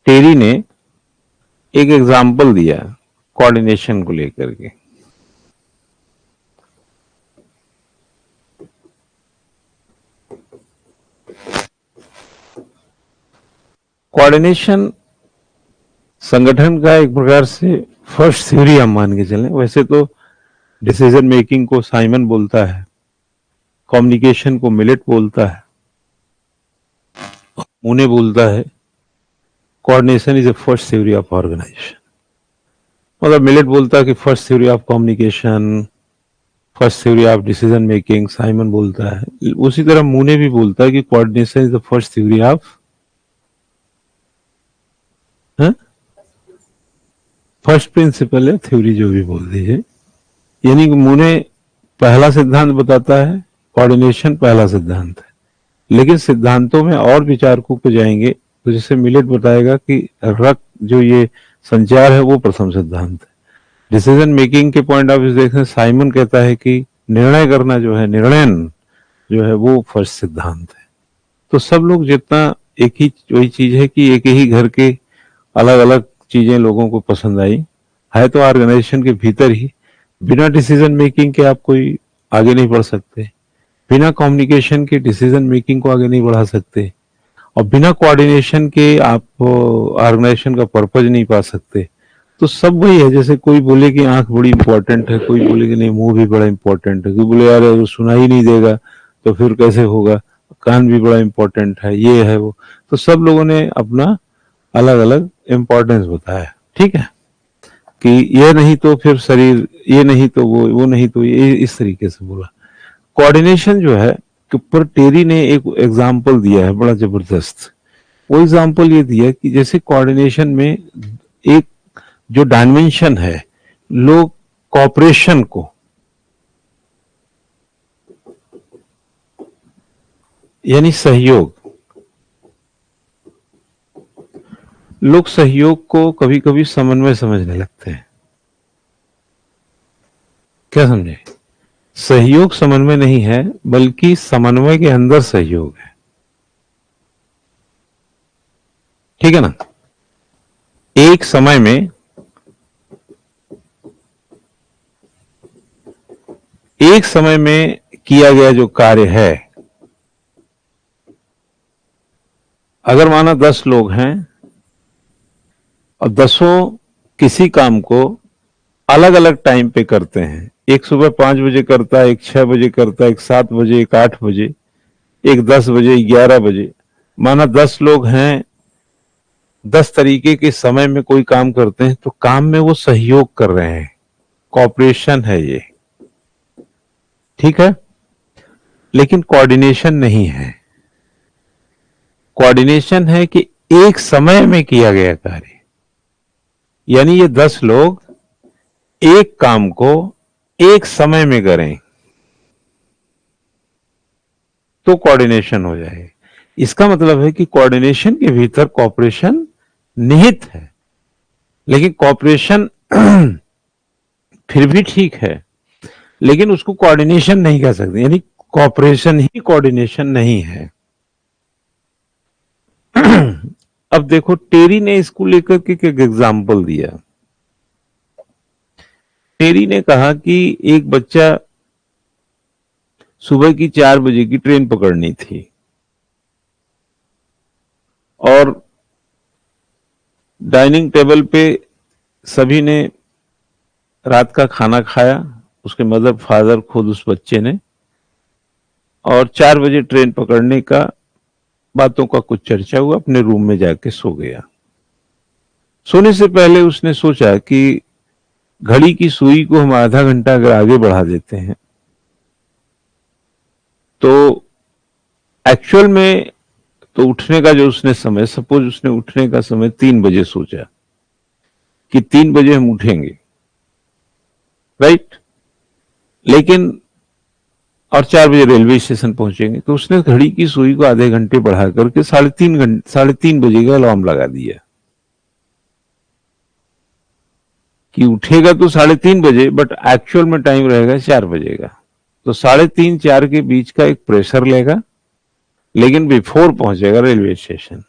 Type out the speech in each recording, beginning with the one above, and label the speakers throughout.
Speaker 1: टेरी ने एक एग्जाम्पल दिया कोऑर्डिनेशन को लेकर के। कोऑर्डिनेशन संगठन का एक प्रकार से फर्स्ट थ्योरी हम मान के चलें। वैसे तो डिसीजन मेकिंग को साइमन बोलता है, कम्युनिकेशन को मिलेट बोलता है, उन्हें बोलता है coordination is a first theory of organization. मतलब मिलेट बोलता है कि first theory of communication, first theory of decision making Simon बोलता है। उसी तरह मूने भी बोलता है कि coordination is the first theory of first principle है, थ्योरी जो भी बोल दीजिए। यानी कि मूने पहला सिद्धांत बताता है, कोऑर्डिनेशन पहला सिद्धांत है। लेकिन सिद्धांतों में और विचारकों को जाएंगे तो जैसे मिलेट बताएगा कि रक्त जो ये संचार है वो प्रथम सिद्धांत है। डिसीजन मेकिंग के पॉइंट ऑफ व्यू देखें, साइमन कहता है कि निर्णय करना जो है, निर्णयन जो है वो फर्स्ट सिद्धांत है। तो सब लोग जितना एक ही वही चीज है कि एक ही घर के अलग अलग चीजें लोगों को पसंद आई है, तो ऑर्गेनाइजेशन के भीतर ही बिना डिसीजन मेकिंग के आप कोई आगे नहीं बढ़ सकते, बिना कम्युनिकेशन के डिसीजन मेकिंग को आगे नहीं बढ़ा सकते, और बिना कोऑर्डिनेशन के आप ऑर्गेनाइजेशन का पर्पज नहीं पा सकते। तो सब वही है, जैसे कोई बोले कि आंख बड़ी इंपॉर्टेंट है, कोई बोले कि नहीं मुंह भी बड़ा इंपॉर्टेंट है, कोई बोले यार वो सुना ही नहीं देगा तो फिर कैसे होगा, कान भी बड़ा इंपॉर्टेंट है, ये है वो। तो सब लोगों ने अपना अलग अलग इंपॉर्टेंस बताया, ठीक है, कि ये नहीं तो फिर शरीर, ये नहीं तो वो नहीं तो ये, इस तरीके से बोला। कोऑर्डिनेशन जो है कि पर टेरी ने एक एग्जाम्पल दिया है बड़ा जबरदस्त। वो एग्जाम्पल ये दिया कि जैसे कोऑर्डिनेशन में एक जो डायमेंशन है, लोग कॉपरेशन को, यानी सहयोग, लोग सहयोग को कभी कभी समन्वय समझने लगते हैं। क्या समझे? सहयोग समन्वय नहीं है, बल्कि समन्वय के अंदर सहयोग है, ठीक है ना। एक समय में किया गया जो कार्य है, अगर माना 10 लोग हैं और 10 किसी काम को अलग अलग टाइम पे करते हैं, एक सुबह 5 बजे करता है, एक 6 बजे करता है, एक 7 बजे, एक 8 बजे, एक 10 बजे, 11 बजे, माना 10 लोग हैं, 10 तरीके के समय में कोई काम करते हैं, तो काम में वो सहयोग कर रहे हैं, कॉपरेशन है ये, ठीक है। लेकिन कोऑर्डिनेशन नहीं है। कोऑर्डिनेशन है कि एक समय में किया गया कार्य, यानी ये 10 लोग एक काम को एक समय में करें तो कोऑर्डिनेशन हो जाए। इसका मतलब है कि कोऑर्डिनेशन के भीतर कॉपरेशन निहित है, लेकिन कॉपरेशन फिर भी ठीक है, लेकिन उसको कोऑर्डिनेशन नहीं कह सकते, यानी कॉपरेशन ही कोऑर्डिनेशन नहीं है। अब देखो, टेरी ने इसको लेकर के एक एग्जाम्पल दिया। टेरी ने कहा कि एक बच्चा सुबह की 4 बजे की ट्रेन पकड़नी थी और डाइनिंग टेबल पे सभी ने रात का खाना खाया, उसके मदर फादर खुद उस बच्चे ने, और 4 बजे ट्रेन पकड़ने का बातों का कुछ चर्चा हुआ, अपने रूम में जाके सो गया। सोने से पहले उसने सोचा कि घड़ी की सुई को हम आधा घंटा अगर आगे बढ़ा देते हैं तो एक्चुअल में तो उठने का जो उसने समय, सपोज उसने उठने का समय 3 बजे सोचा कि 3 बजे हम उठेंगे, राइट, लेकिन और 4 बजे रेलवे स्टेशन पहुंचेंगे, तो उसने घड़ी की सुई को आधे घंटे बढ़ा करके 3:30 बजे का अलार्म लगा दिया कि उठेगा तो 3:30 बजे, बट एक्चुअल में टाइम रहेगा 4 बजे का। तो 3:30 4 के बीच का एक प्रेशर लेगा, लेकिन बिफोर पहुंचेगा रेलवे स्टेशन।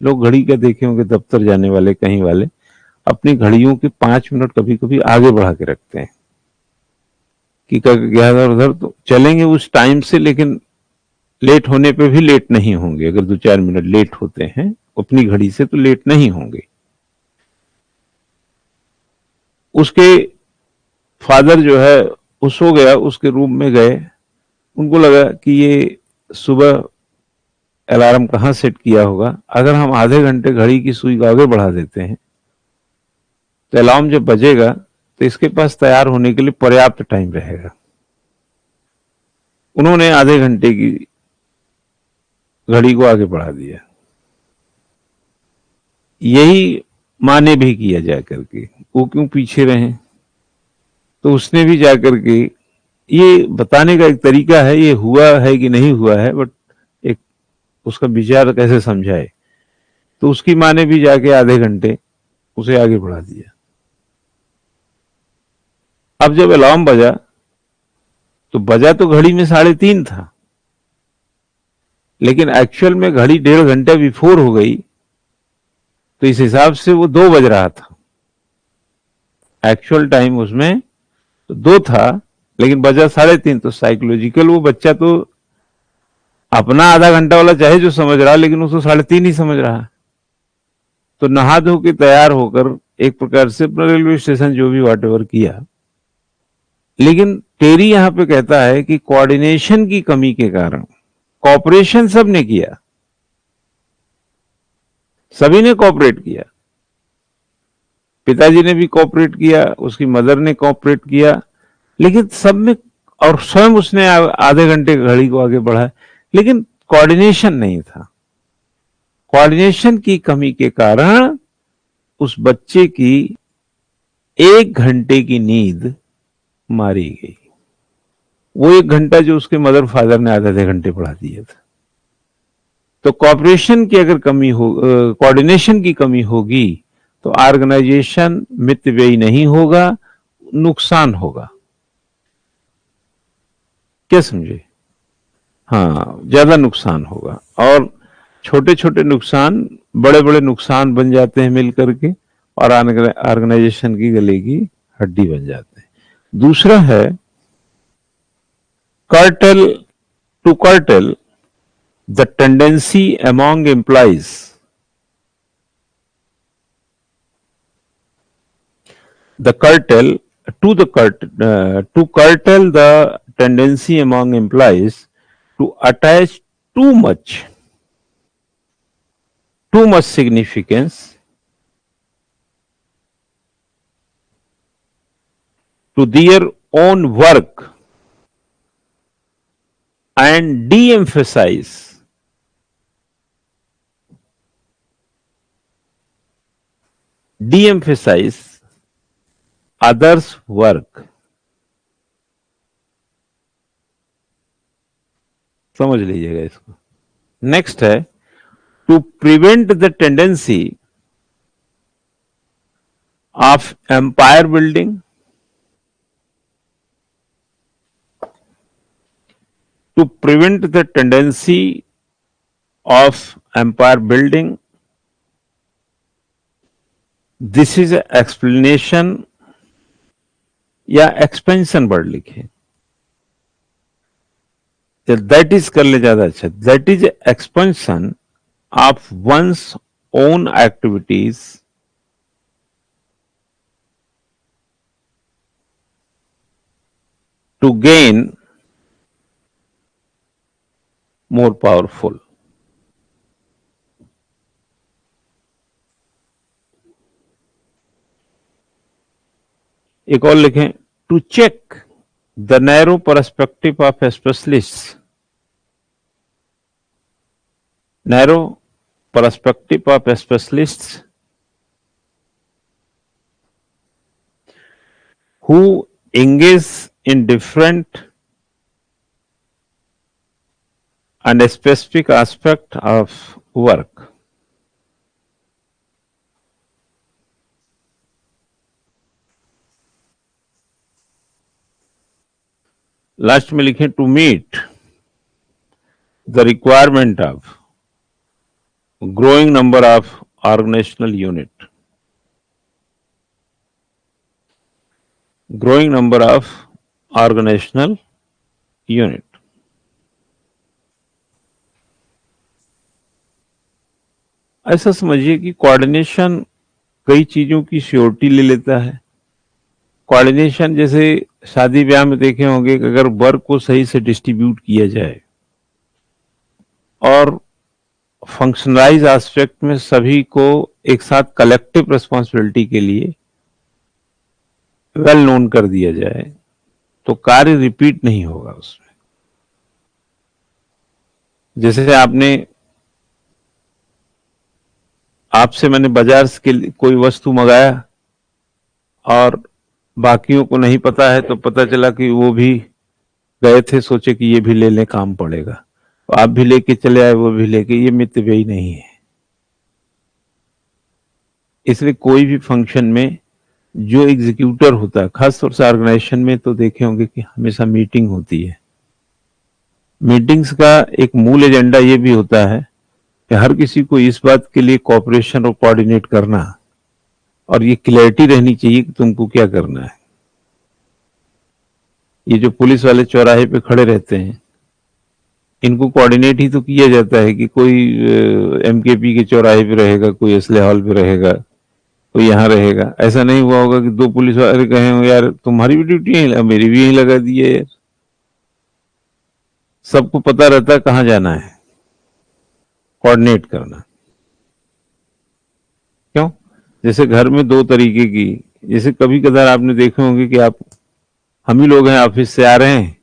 Speaker 1: लोग घड़ी का देखे होंगे, दफ्तर जाने वाले कहीं वाले अपनी घड़ियों के 5 मिनट कभी कभी आगे बढ़ा के रखते हैं कि क्या इधर उधर तो चलेंगे उस टाइम से, लेकिन लेट होने पे भी लेट नहीं होंगे। अगर 2-4 मिनट लेट होते हैं अपनी घड़ी से तो लेट नहीं होंगे। उसके फादर जो है वो सो गया, उसके रूम में गए, उनको लगा कि ये सुबह अलार्म कहाँ सेट किया होगा, अगर हम आधे घंटे घड़ी की सुई को आगे बढ़ा देते हैं तो अलार्म जब बजेगा तो इसके पास तैयार होने के लिए पर्याप्त टाइम रहेगा। उन्होंने आधे घंटे की घड़ी को आगे बढ़ा दिया। यही माँ ने भी किया जाकर के, वो क्यों पीछे रहे। तो उसने भी जाकर के, ये बताने का एक तरीका है, ये हुआ है कि नहीं हुआ है, बट एक उसका विचार कैसे समझाए। तो उसकी माँ ने भी जाके आधे घंटे उसे आगे बढ़ा दिया। अब जब अलार्म बजा तो बजा तो घड़ी में 3:30 था, लेकिन एक्चुअल में घड़ी 1.5 घंटा बिफोर हो गई, तो इस हिसाब से वो 2 बज रहा था। एक्चुअल टाइम उसमें तो 2 था, लेकिन बजा 3:30। तो साइकोलॉजिकल वो बच्चा तो अपना आधा घंटा वाला चाहे जो समझ रहा, लेकिन उसको 3:30 ही समझ रहा। तो नहा धो के तैयार होकर एक प्रकार से अपना रेलवे स्टेशन जो भी वॉट एवर किया। लेकिन टेरी यहां पे कहता है कि कोऑर्डिनेशन की कमी के कारण, कॉपरेशन सबने किया, सभी ने कॉपरेट किया, पिताजी ने भी कॉपरेट किया, उसकी मदर ने कॉपरेट किया, लेकिन सब में, और स्वयं उसने आधे घंटे घड़ी को आगे बढ़ाया, लेकिन कोऑर्डिनेशन नहीं था। कोऑर्डिनेशन की कमी के कारण उस बच्चे की 1 घंटे की नींद मारी गई। वो 1 घंटा जो उसके मदर फादर ने आधे घंटे बढ़ा दिया था। तो कॉपरेशन की अगर कमी हो, कोऑर्डिनेशन की कमी होगी तो ऑर्गेनाइजेशन मितव्ययी नहीं होगा, नुकसान होगा। क्या समझे? हाँ, ज्यादा नुकसान होगा, और छोटे छोटे नुकसान बड़े बड़े नुकसान बन जाते हैं मिल करके, और ऑर्गेनाइजेशन की गले की हड्डी बन जाते हैं। दूसरा है curtail, to curtail the tendency among employees, the curtail to curtail the tendency among employees to attach too much significance to their own work and de-emphasize others work। समझ लीजिएगा इसको। नेक्स्ट है to prevent the tendency of empire building, to prevent the tendency of empire building, this is a explanation या expansion word लिखे, that is कर ले ज्यादा अच्छा, that is expansion of one's own activities to gain more powerful. एक और लिखें, to check the narrow perspective of specialist, narrow perspective of specialist who engage in different and a specific aspect of work। Last में लिखें to meet the requirement of growing number of organizational unit, growing number of organizational unit. ऐसा समझिए कि coordination कई चीजों की surety ले लेता है। कोऑर्डिनेशन जैसे शादी ब्याह में देखे होंगे कि अगर वर्क को सही से डिस्ट्रीब्यूट किया जाए और फंक्शनलाइज एस्पेक्ट में सभी को एक साथ कलेक्टिव रिस्पॉन्सिबिलिटी के लिए वेल नोन कर दिया जाए तो कार्य रिपीट नहीं होगा उसमें। जैसे आपसे मैंने बाजार के कोई वस्तु मंगाया और बाकियों को नहीं पता है तो पता चला कि वो भी गए थे, सोचे कि ये भी ले लें, काम पड़ेगा, तो आप भी लेके चले आए, वो भी लेके, ये मितव्ययी नहीं है। इसलिए कोई भी फंक्शन में जो एग्जीक्यूटर होता है, खासतौर से ऑर्गेनाइजेशन में तो देखे होंगे कि हमेशा मीटिंग होती है। मीटिंग्स का एक मूल एजेंडा ये भी होता है कि हर किसी को इस बात के लिए कोऑपरेशन और कोऑर्डिनेट करना और ये क्लैरिटी रहनी चाहिए कि तुमको क्या करना है। ये जो पुलिस वाले चौराहे पे खड़े रहते हैं, इनको कोऑर्डिनेट ही तो किया जाता है कि कोई एमकेपी के चौराहे पे रहेगा, कोई असले हॉल पे रहेगा, कोई यहाँ रहेगा। ऐसा नहीं हुआ होगा कि दो पुलिस वाले कहें यार तुम्हारी भी ड्यूटी है, मेरी भी यहीं लगा दी है यार। सबको पता रहता है कहाँ जाना है, कोऑर्डिनेट करना। क्यों? जैसे घर में दो तरीके की, जैसे कभी कदार आपने देखे होंगे कि हम ही लोग हैं, ऑफिस से आ रहे हैं,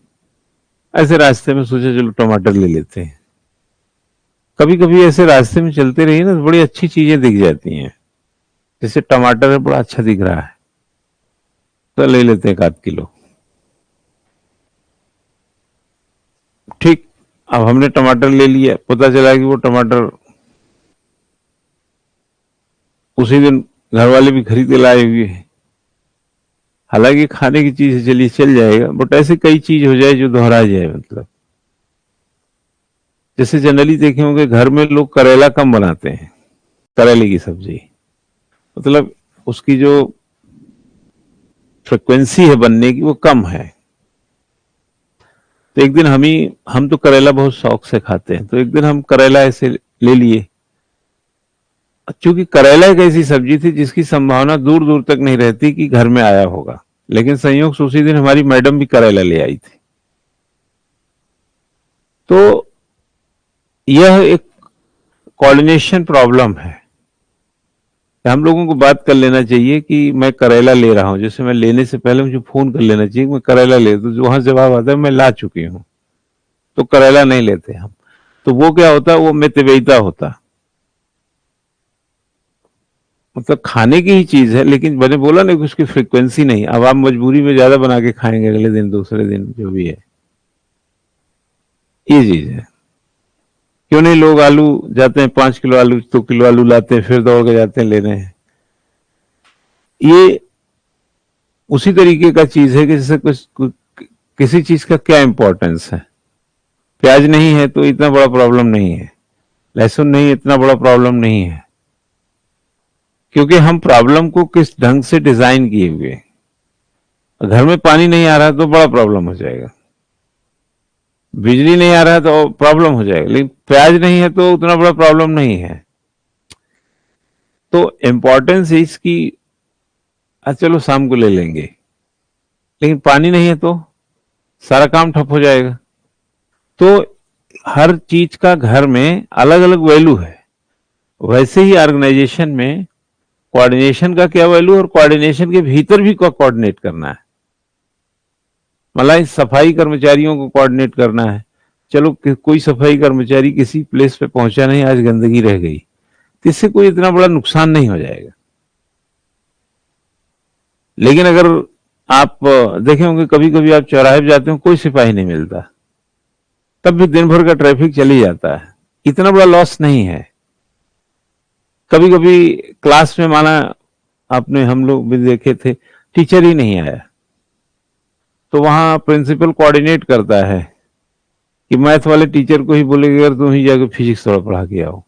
Speaker 1: ऐसे रास्ते में सोचा चलो टमाटर ले लेते हैं। कभी कभी ऐसे रास्ते में चलते रहिए ना तो बड़ी अच्छी चीजें दिख जाती हैं। जैसे टमाटर है, बड़ा अच्छा दिख रहा है, तो ले लेते हैं 1 किलो। ठीक, अब हमने टमाटर ले लिया, पता चला कि वो टमाटर उसी दिन घर वाले भी खरीद के लाए हुए हैं। हालांकि खाने की चीज चलिए चल जाएगा, बट ऐसे कई चीज हो जाए जो दोहरा जाए। मतलब जैसे जनरली देखे होंगे घर में लोग करेला कम बनाते हैं, करेले की सब्जी, मतलब उसकी जो फ्रिक्वेंसी है बनने की वो कम है। तो एक दिन हम तो करेला बहुत शौक से खाते हैं, तो एक दिन हम करेला ऐसे ले लिए। चूंकि करेला एक ऐसी सब्जी थी जिसकी संभावना दूर दूर तक नहीं रहती कि घर में आया होगा, लेकिन संयोग से उसी दिन हमारी मैडम भी करेला ले आई थी। तो यह एक कोऑर्डिनेशन प्रॉब्लम है। हम लोगों को बात कर लेना चाहिए कि मैं करेला ले रहा हूं, जैसे मैं लेने से पहले मुझे फोन कर लेना चाहिए कि मैं करेला ले, तो जो वहां जवाब आता है मैं ला चुकी हूं, तो करेला नहीं लेते हम। तो वो क्या होता है, वो मितव्ययिता होता, मतलब खाने की ही चीज है, लेकिन मैंने बोला ना कि उसकी फ्रीक्वेंसी नहीं। अब आप मजबूरी में ज्यादा बना के खाएंगे अगले दिन, दूसरे दिन, जो भी है, ये चीज है। क्यों नहीं लोग आलू जाते हैं 5 किलो आलू, 2 किलो आलू लाते हैं, फिर दौड़ के जाते हैं लेने हैं। ये उसी तरीके का चीज है कि जैसे किसी चीज का क्या इंपॉर्टेंस है। प्याज नहीं है तो इतना बड़ा प्रॉब्लम नहीं है, लहसुन नहीं इतना बड़ा प्रॉब्लम नहीं है, क्योंकि हम प्रॉब्लम को किस ढंग से डिजाइन किए हुए। घर में पानी नहीं आ रहा तो बड़ा प्रॉब्लम हो जाएगा, बिजली नहीं आ रहा है तो प्रॉब्लम हो जाएगा, लेकिन प्याज नहीं है तो उतना बड़ा प्रॉब्लम नहीं है। तो इंपॉर्टेंस इसकी चलो शाम को ले लेंगे, लेकिन पानी नहीं है तो सारा काम ठप हो जाएगा। तो हर चीज का घर में अलग अलग वैल्यू है। वैसे ही ऑर्गेनाइजेशन में कोऑर्डिनेशन का क्या वैल्यू, और कोऑर्डिनेशन के भीतर भी कोऑर्डिनेट करना है। मतलब सफाई कर्मचारियों को कोऑर्डिनेट करना है। चलो कोई सफाई कर्मचारी किसी प्लेस पे पहुंचा नहीं, आज गंदगी रह गई, तो इससे कोई इतना बड़ा नुकसान नहीं हो जाएगा। लेकिन अगर आप देखे होंगे कभी कभी आप चौराहे पे जाते हो, कोई सिपाही नहीं मिलता, तब भी दिन भर का ट्रैफिक चल ही जाता है, इतना बड़ा लॉस नहीं है। कभी कभी क्लास में माना आपने, हम लोग भी देखे थे, टीचर ही नहीं आया, तो वहां प्रिंसिपल कोऑर्डिनेट करता है कि मैथ वाले टीचर को ही बोलेगा अगर तुम ही जाकर फिजिक्स थोड़ा पढ़ा के आओ।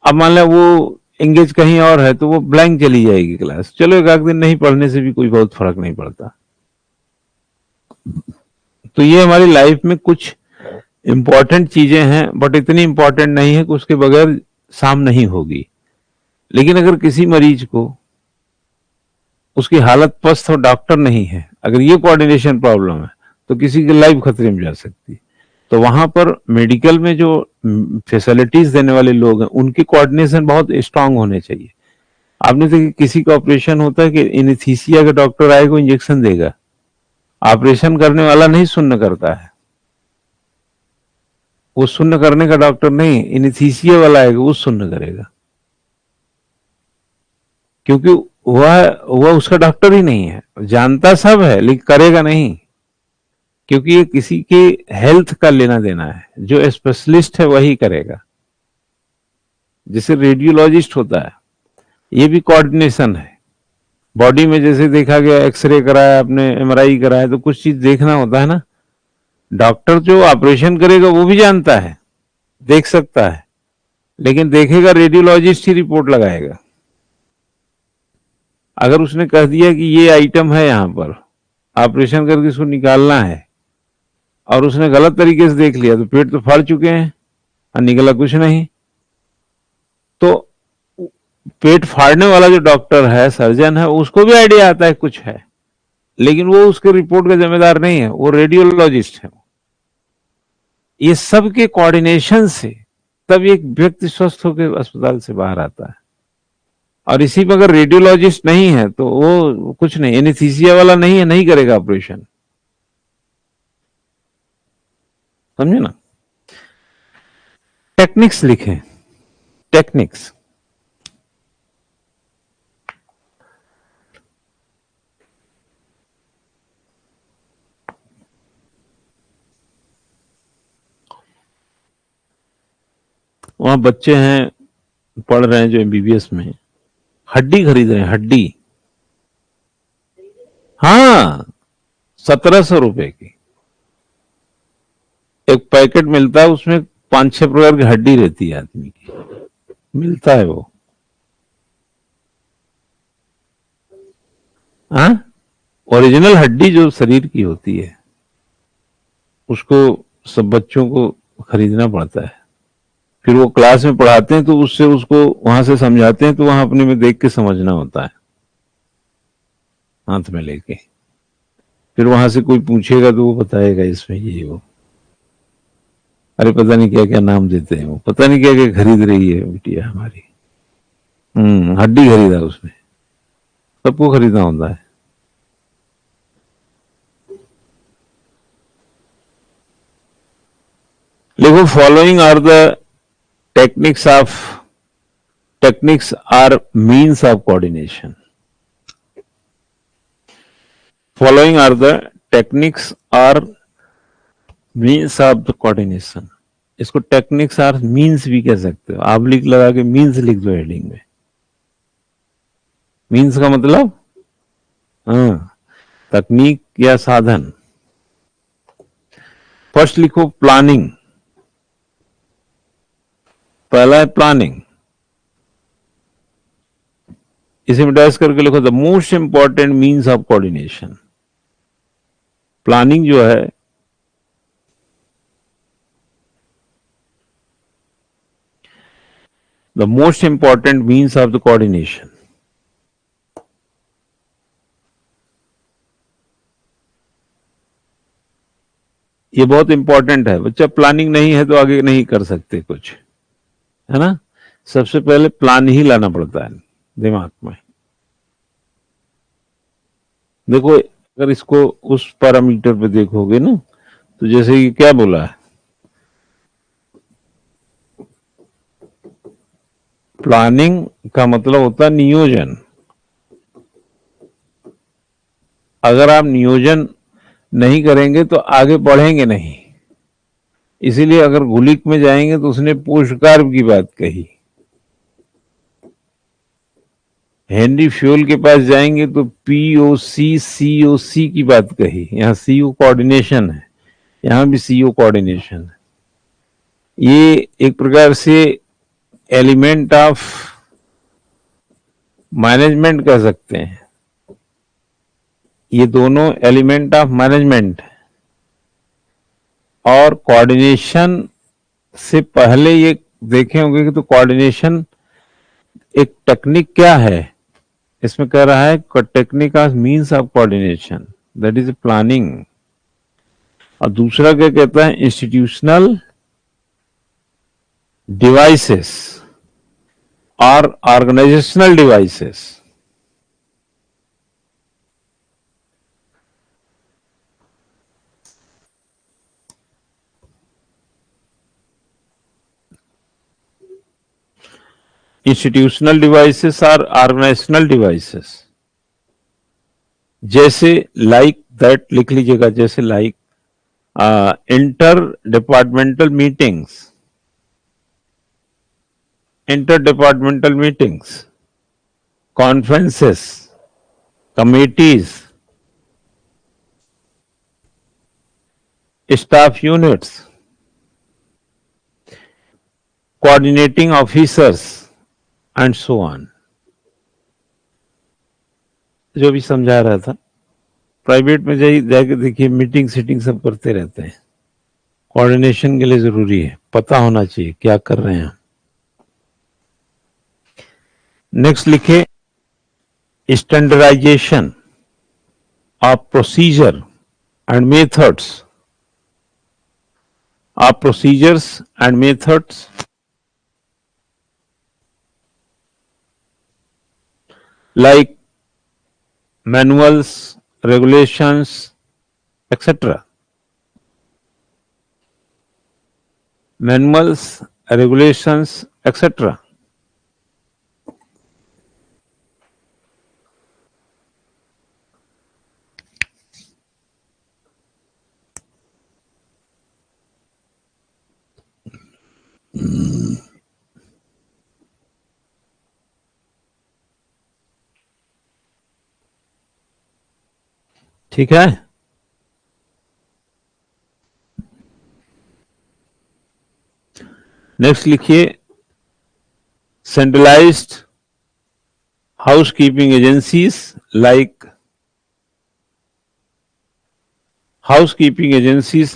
Speaker 1: अब मान लो वो एंगेज कहीं और है तो वो ब्लैंक चली जाएगी क्लास, चलो एक आध दिन नहीं पढ़ने से भी कोई बहुत फर्क नहीं पड़ता। तो ये हमारी लाइफ में कुछ इंपॉर्टेंट चीजें हैं, बट इतनी इंपॉर्टेंट नहीं है कि उसके बगैर शाम नहीं होगी। लेकिन अगर किसी मरीज को उसकी हालत पस्त और डॉक्टर नहीं है, अगर ये कोऑर्डिनेशन प्रॉब्लम है, तो किसी की लाइफ खतरे में जा सकती है। तो वहां पर मेडिकल में जो फैसिलिटीज देने वाले लोग हैं उनकी कोऑर्डिनेशन बहुत स्ट्रांग होने चाहिए। आपने देखिए किसी का ऑपरेशन होता है कि इनेस्थीसिया का डॉक्टर आएगा इंजेक्शन देगा, ऑपरेशन करने वाला नहीं सुन्न करता है, वो सुन्न करने का डॉक्टर नहीं, इनेस्थीसिया वाला आएगा वो सुन्न करेगा, क्योंकि वह उसका डॉक्टर ही नहीं है, जानता सब है लेकिन करेगा नहीं, क्योंकि ये किसी के हेल्थ का लेना देना है, जो स्पेशलिस्ट है वही करेगा। जैसे रेडियोलॉजिस्ट होता है, ये भी कोऑर्डिनेशन है। बॉडी में जैसे देखा गया, एक्सरे कराया आपने, एमआरआई कराया, तो कुछ चीज देखना होता है ना, डॉक्टर जो ऑपरेशन करेगा वो भी जानता है, देख सकता है, लेकिन देखेगा रेडियोलॉजिस्ट ही रिपोर्ट लगाएगा। अगर उसने कह दिया कि ये आइटम है यहां पर, ऑपरेशन करके इसको निकालना है, और उसने गलत तरीके से देख लिया, तो पेट तो फाड़ चुके हैं और निकला कुछ नहीं। तो पेट फाड़ने वाला जो डॉक्टर है, सर्जन है, उसको भी आइडिया आता है कुछ है, लेकिन वो उसके रिपोर्ट का जिम्मेदार नहीं है, वो रेडियोलॉजिस्ट है। ये सब के कोऑर्डिनेशन से तब एक व्यक्ति स्वस्थ होकर अस्पताल से बाहर आता है। और इसी में अगर रेडियोलॉजिस्ट नहीं है तो वो कुछ नहीं, एनेस्थीसिया वाला नहीं है, नहीं करेगा ऑपरेशन। समझे ना? टेक्निक्स लिखें, टेक्निक्स। वहां बच्चे हैं पढ़ रहे हैं जो एमबीबीएस में, हड्डी खरीद रहे हैं, हड्डी। हाँ, 1700 रुपए की एक पैकेट मिलता है, उसमें 5-6 प्रकार की हड्डी रहती है आदमी की, मिलता है वो। हाँ, ओरिजिनल हड्डी जो शरीर की होती है उसको सब बच्चों को खरीदना पड़ता है। फिर वो क्लास में पढ़ाते हैं तो उससे उसको वहां से समझाते हैं, तो वहां अपने में देख के समझना होता है, हाथ में लेके। फिर वहां से कोई पूछेगा तो वो बताएगा इसमें ये वो, अरे पता नहीं क्या क्या नाम देते हैं, वो पता नहीं क्या क्या खरीद रही है बिटिया हमारी। हड्डी खरीदा उसने, सबको खरीदना होता है। देखो, following are the techniques or means of coordination. Following are the techniques or means of the coordination. इसको टेक्निक्स आर मीन्स भी कह सकते हो, आप लिख लगा के मीन्स लिख दो हेडिंग में। मीन्स का मतलब तकनीक या साधन। फर्स्ट लिखो प्लानिंग, पहला है प्लानिंग, इसे डैश करके लिखो the most important means of coordination. Planning जो है the most important means of the coordination. ये बहुत इंपॉर्टेंट है, बच्चा प्लानिंग नहीं है तो आगे नहीं कर सकते कुछ, है ना। सबसे पहले प्लान ही लाना पड़ता है दिमाग में। देखो, अगर इसको उस पैरामीटर पे देखोगे ना, तो जैसे कि क्या बोला है, प्लानिंग का मतलब होता है नियोजन। अगर आप नियोजन नहीं करेंगे तो आगे बढ़ेंगे नहीं। इसीलिए अगर गुलिक में जाएंगे तो उसने पोषकार की बात कही, हेनरी फ्यूल के पास जाएंगे तो पीओसी सीओसी की बात कही। यहाँ सीओ कोऑर्डिनेशन है, यहाँ भी सीओ कोऑर्डिनेशन है। ये एक प्रकार से एलिमेंट ऑफ मैनेजमेंट कह सकते हैं। ये दोनों एलिमेंट ऑफ मैनेजमेंट और कोऑर्डिनेशन से पहले ये देखे होंगे कि तो कोऑर्डिनेशन एक टेक्निक क्या है, इसमें कह रहा है technique of means of coordination that is planning, और दूसरा क्या कहता है इंस्टीट्यूशनल डिवाइसेस और ऑर्गेनाइजेशनल डिवाइसेस। इंस्टीट्यूशनल डिवाइसेस और ऑर्गेनाइजेशनल डिवाइसेस, जैसे लाइक दैट लिख लीजिएगा, जैसे like inter departmental meetings, interdepartmental meetings, conferences, committees, staff units, coordinating officers and so on। जो भी समझा रहा था, प्राइवेट में जाके देखिए मीटिंग सीटिंग सब करते रहते हैं। कोऑर्डिनेशन के लिए जरूरी है, पता होना चाहिए क्या कर रहे हैं। नेक्स्ट लिखे standardization of procedure and methods, of procedures and methods like manuals, regulations, etc. Manuals, regulations, etc. ठीक है। नेक्स्ट लिखिए centralised housekeeping agencies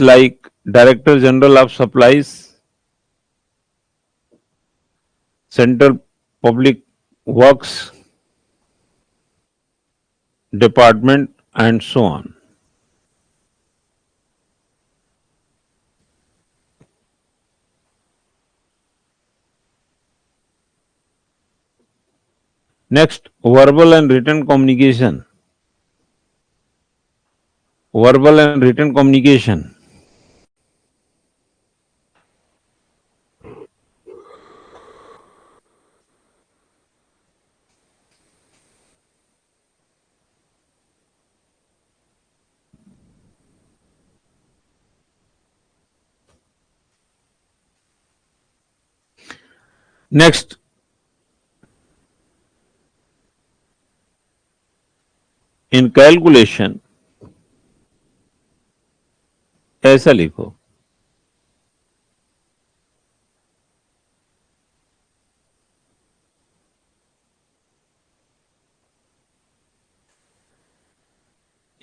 Speaker 1: like director general of supplies, central public works department and so on। Next, verbal and written communication। Verbal and written communication, next in calculation ऐसा लिखो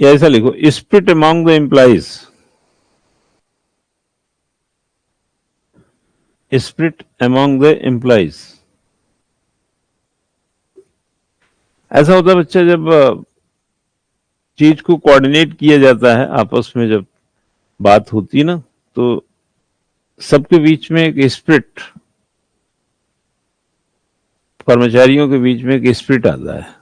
Speaker 1: या ऐसा लिखो split among the employees, split among the employees. ऐसा होता है बच्चा जब चीज को कोऑर्डिनेट किया जाता है आपस में, जब बात होती है ना, तो सबके बीच में एक स्पिरिट, कर्मचारियों के बीच में एक स्पिरिट आता है।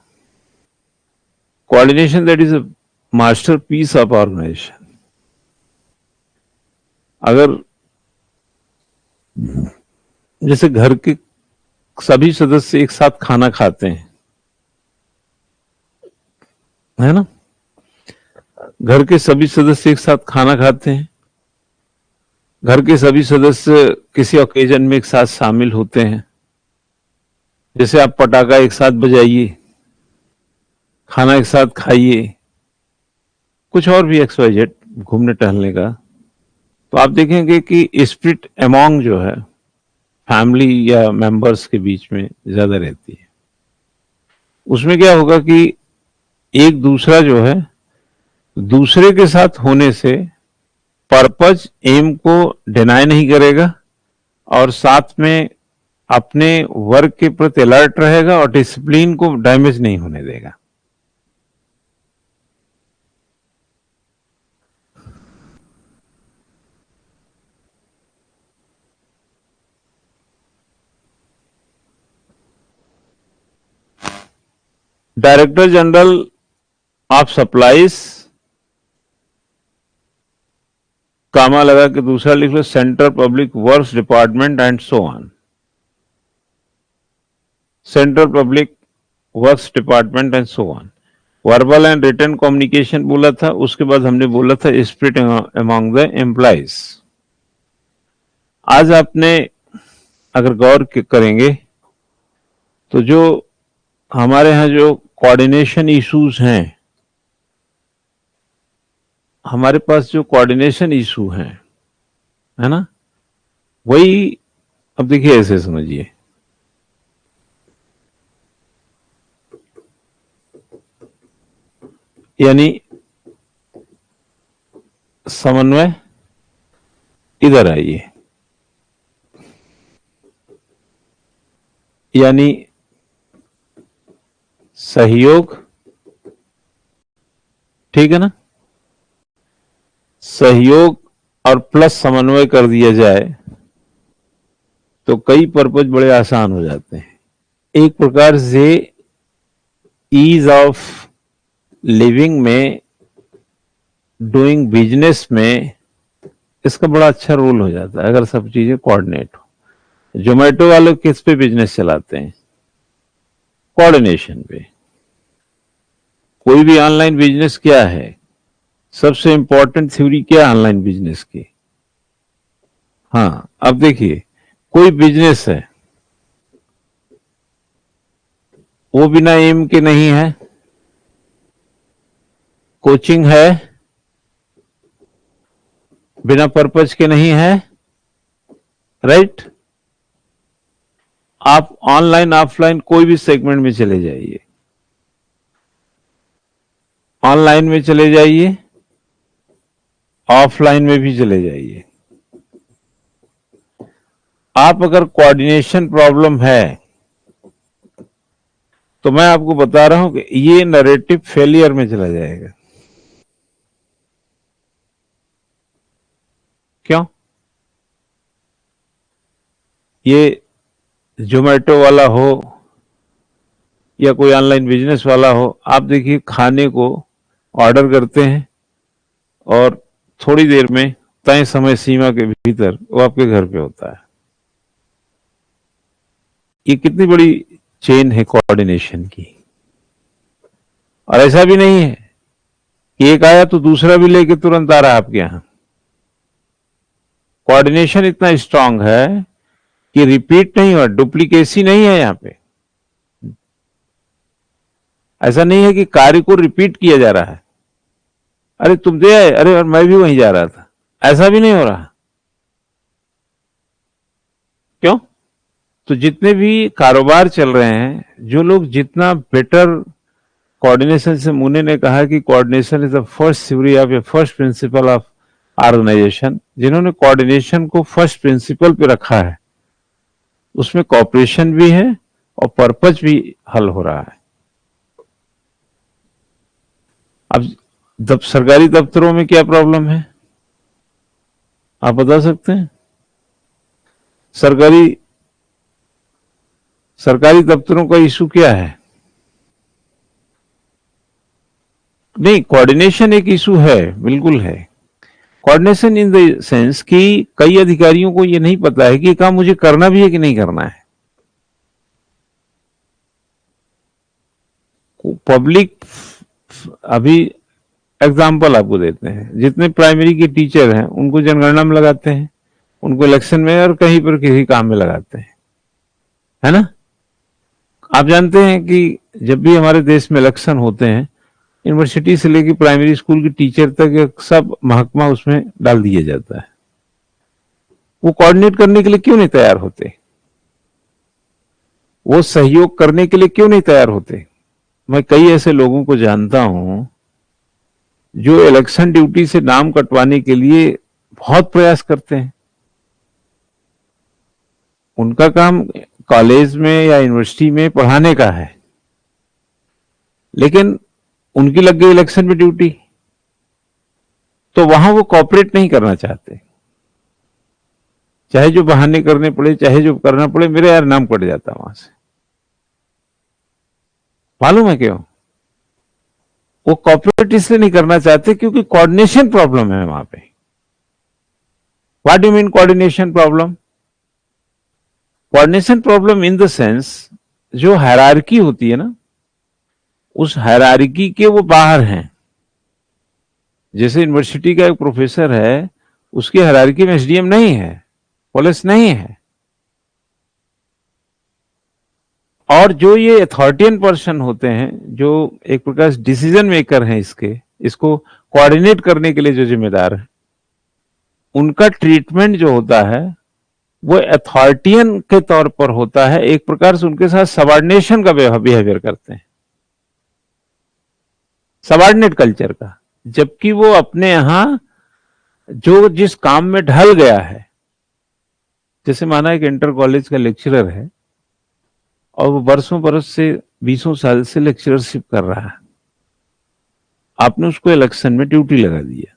Speaker 1: Coordination that is a masterpiece of organization. अगर जैसे घर के सभी सदस्य एक साथ खाना खाते हैं, है ना, घर के सभी सदस्य एक साथ खाना खाते हैं, घर के सभी सदस्य किसी ओकेजन में एक साथ शामिल होते हैं, जैसे आप पटाखा एक साथ बजाइए, खाना एक साथ खाइए, कुछ और भी XYZ घूमने टहलने का, तो आप देखेंगे कि स्पिरिट अमॉन्ग जो है फैमिली या मेंबर्स के बीच में ज्यादा रहती है। उसमें क्या होगा कि एक दूसरा जो है दूसरे के साथ होने से पर्पज एम को डिनाई नहीं करेगा और साथ में अपने वर्क के प्रति अलर्ट रहेगा और डिसिप्लिन को डैमेज नहीं होने देगा। Director general of supplies, comma लगा के दूसरा लिख लो central public works department and so on. Central public works department and so on. Verbal and written communication बोला था, उसके बाद हमने बोला था स्प्रिट अमॉन्ग द एम्प्लॉइज। आज आपने अगर गौर करेंगे तो जो हमारे यहाँ जो कोऑर्डिनेशन इश्यूज हैं, हमारे पास जो कोऑर्डिनेशन इशू हैं, है ना, वही अब देखिए ऐसे समझिए, यानी समन्वय इधर आइए, यानी सहयोग, ठीक है ना, सहयोग और प्लस समन्वय कर दिया जाए तो कई पर्पज बड़े आसान हो जाते हैं। एक प्रकार से ईज ऑफ लिविंग में, डूइंग बिजनेस में इसका बड़ा अच्छा रोल हो जाता है अगर सब चीजें कोऑर्डिनेट हो। जोमेटो वाले किस पे बिजनेस चलाते हैं? कोऑर्डिनेशन पे। कोई भी ऑनलाइन बिजनेस क्या है, सबसे इंपॉर्टेंट थ्योरी क्या है ऑनलाइन बिजनेस की? हाँ, अब देखिए कोई बिजनेस है वो बिना एम के नहीं है, कोचिंग है बिना पर्पज के नहीं है, राइट? आप ऑनलाइन ऑफलाइन कोई भी सेगमेंट में चले जाइए, ऑनलाइन में चले जाइए, ऑफलाइन में भी चले जाइए, आप अगर कोऑर्डिनेशन प्रॉब्लम है तो मैं आपको बता रहा हूं कि ये नैरेटिव फेलियर में चला जाएगा। क्यों? ये जोमेटो वाला हो या कोई ऑनलाइन बिजनेस वाला हो, आप देखिए खाने को ऑर्डर करते हैं और थोड़ी देर में तय समय सीमा के भीतर वो आपके घर पे होता है। ये कितनी बड़ी चेन है कोऑर्डिनेशन की। और ऐसा भी नहीं है कि एक आया तो दूसरा भी लेके तुरंत आ रहा है आपके यहां। कोऑर्डिनेशन इतना स्ट्रांग है कि रिपीट नहीं हुआ, डुप्लीकेसी नहीं है यहां पे। ऐसा नहीं है कि कार्य को रिपीट किया जा रहा है, अरे तुम दे आए, अरे और मैं भी वहीं जा रहा था, ऐसा भी नहीं हो रहा। क्यों? तो जितने भी कारोबार चल रहे हैं, जो लोग जितना बेटर कोऑर्डिनेशन से, मुने ने कहा कि coordination is the first theory of, first principle of organization, जिन्होंने कोऑर्डिनेशन को फर्स्ट प्रिंसिपल पे रखा है उसमें कॉपरेशन भी है और पर्पज भी हल हो रहा है। अब सरकारी दफ्तरों में क्या प्रॉब्लम है आप बता सकते हैं? सरकारी दफ्तरों का इशू क्या है? नहीं, कोऑर्डिनेशन एक इशू है, बिल्कुल है। कोऑर्डिनेशन इन द सेंस कि कई अधिकारियों को यह नहीं पता है कि काम मुझे करना भी है कि नहीं करना है। पब्लिक, अभी एग्जाम्पल आपको देते हैं, जितने प्राइमरी के टीचर हैं उनको जनगणना में लगाते हैं, उनको इलेक्शन में और कहीं पर किसी काम में लगाते हैं, है ना? आप जानते हैं कि जब भी हमारे देश में इलेक्शन होते हैं, यूनिवर्सिटी से लेकर प्राइमरी स्कूल के टीचर तक सब महकमा उसमें डाल दिया जाता है। वो कोऑर्डिनेट करने के लिए क्यों नहीं तैयार होते? वो सहयोग करने के लिए क्यों नहीं तैयार होते? मैं कई ऐसे लोगों को जानता हूं जो इलेक्शन ड्यूटी से नाम कटवाने के लिए बहुत प्रयास करते हैं। उनका काम कॉलेज में या यूनिवर्सिटी में पढ़ाने का है, लेकिन उनकी लग गई इलेक्शन में ड्यूटी, तो वहां वो कॉपरेट नहीं करना चाहते। चाहे जो बहाने करने पड़े, चाहे जो करना पड़े, मेरे यार नाम कट जाता वहां से। मालूम है क्यों? वो कॉपरेट इसलिए नहीं करना चाहते क्योंकि कोऑर्डिनेशन प्रॉब्लम है वहां पे। What do mean coordination problem? Coordination problem in the sense, जो हायरार्की होती है ना, उस हायरार्की के वो बाहर हैं। जैसे यूनिवर्सिटी का एक प्रोफेसर है, उसकी हायरार्की में एसडीएम नहीं है, पुलिस नहीं है। और जो ये अथॉरिटियन पर्सन होते हैं, जो एक प्रकार से डिसीजन मेकर हैं, इसको कोऑर्डिनेट करने के लिए जो जिम्मेदार है, उनका ट्रीटमेंट जो होता है वो अथॉरिटियन के तौर पर होता है। एक प्रकार से उनके साथ सबऑर्डिनेशन का बिहेवियर करते हैं, सबऑर्डिनेट कल्चर का। जबकि वो अपने यहां जो जिस काम में ढल गया है, जैसे माना एक इंटर कॉलेज का लेक्चरर है और वो बरसों बरस से 20 साल से लेक्चरशिप कर रहा है, आपने उसको इलेक्शन में ड्यूटी लगा दिया।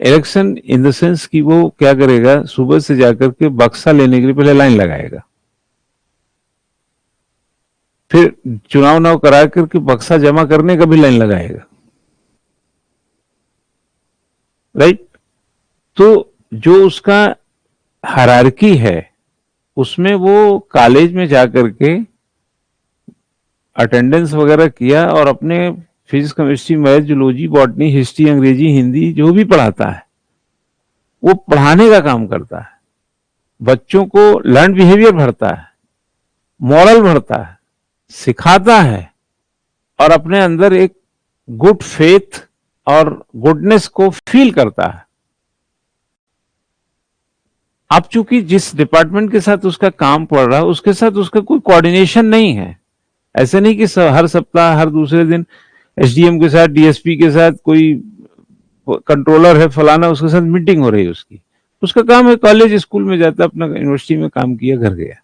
Speaker 1: इलेक्शन इन द सेंस कि वो क्या करेगा, सुबह से जाकर के बक्सा लेने के लिए पहले लाइन लगाएगा, फिर चुनाव नाव करा करके बक्सा जमा करने का भी लाइन लगाएगा, राइट? तो जो उसका हायरार्की है, उसमें वो कॉलेज में जाकर के अटेंडेंस वगैरह किया और अपने physics, chemistry, math, zoology, botany, history, अंग्रेजी, हिंदी जो भी पढ़ाता है, वो पढ़ाने का काम करता है। बच्चों को लर्न बिहेवियर भरता है, मॉरल भरता है, सिखाता है, और अपने अंदर एक गुड फेथ और गुडनेस को फील करता है। अब चूंकि जिस डिपार्टमेंट के साथ उसका काम पड़ रहा है, उसके साथ उसका कोई कोऑर्डिनेशन नहीं है। ऐसे नहीं कि हर सप्ताह, हर दूसरे दिन एसडीएम के साथ, डीएसपी के साथ, कोई कंट्रोलर है फलाना, उसके साथ मीटिंग हो रही है उसकी। उसका काम है कॉलेज स्कूल में जाता, अपना यूनिवर्सिटी में काम किया, घर गया।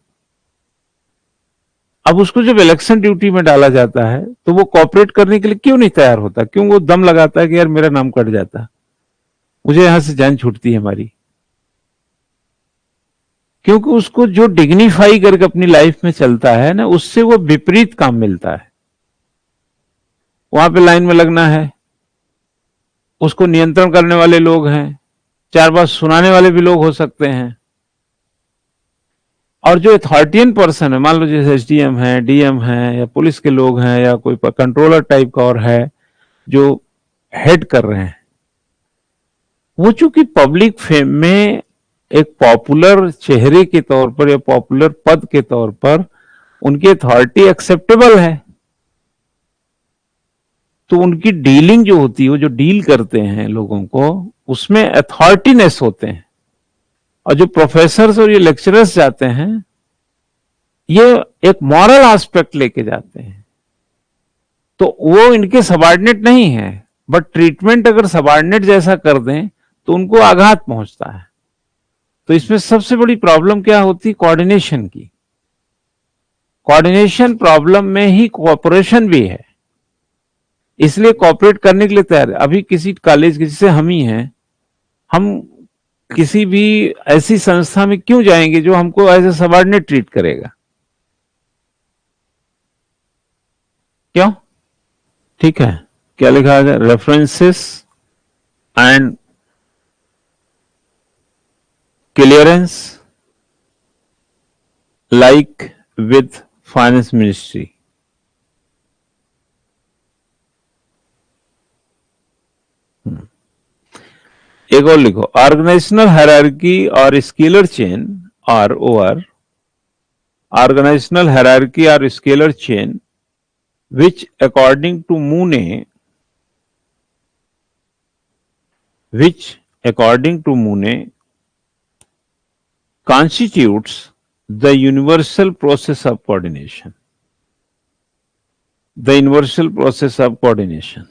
Speaker 1: अब उसको जब इलेक्शन ड्यूटी में डाला जाता है तो वो कॉपरेट करने के लिए क्यों नहीं तैयार होता? क्यों वो दम लगाता है कि यार मेरा नाम कट जाता, मुझे यहां से जान छूटती है हमारी? क्योंकि उसको जो डिग्निफाई करके अपनी लाइफ में चलता है ना, उससे वो विपरीत काम मिलता है। वहां पे लाइन में लगना है, उसको नियंत्रण करने वाले लोग हैं, चार बात सुनाने वाले भी लोग हो सकते हैं। और जो अथॉरिटियन पर्सन है, मान लो जैसे एसडीएम है, डीएम है, या पुलिस के लोग हैं, या कोई कंट्रोलर टाइप का और है जो हेड कर रहे हैं, वो चूंकि पब्लिक फेम में एक पॉपुलर चेहरे के तौर पर या पॉपुलर पद के तौर पर उनकी अथॉरिटी एक्सेप्टेबल है, तो उनकी डीलिंग जो होती है, वो जो डील करते हैं लोगों को, उसमें अथॉरिटीनेस होते हैं। और जो प्रोफेसर्स और ये लेक्चरर्स जाते हैं, ये एक मॉरल एस्पेक्ट लेके जाते हैं। तो वो इनके सबऑर्डिनेट नहीं है, बट ट्रीटमेंट अगर सबऑर्डिनेट जैसा कर दें तो उनको आघात पहुंचता है। तो इसमें सबसे बड़ी प्रॉब्लम क्या होती है? कोऑर्डिनेशन की। कोऑर्डिनेशन प्रॉब्लम में ही कोऑपरेशन भी है, इसलिए कोऑपरेट करने के लिए तैयार है। अभी किसी कॉलेज के, जैसे हम ही हैं, हम किसी भी ऐसी संस्था में क्यों जाएंगे जो हमको एज ए सबऑर्डिनेट ट्रीट करेगा? क्यों? ठीक है, क्या लिखा है? References and clearance like with finance ministry. एक और लिखो, ऑर्गेनाइजेशनल हायरार्की और scalar chain or over organizational hierarchy or scalar chain which according to Mooney constitutes the universal process of coordination. The universal process of coordination.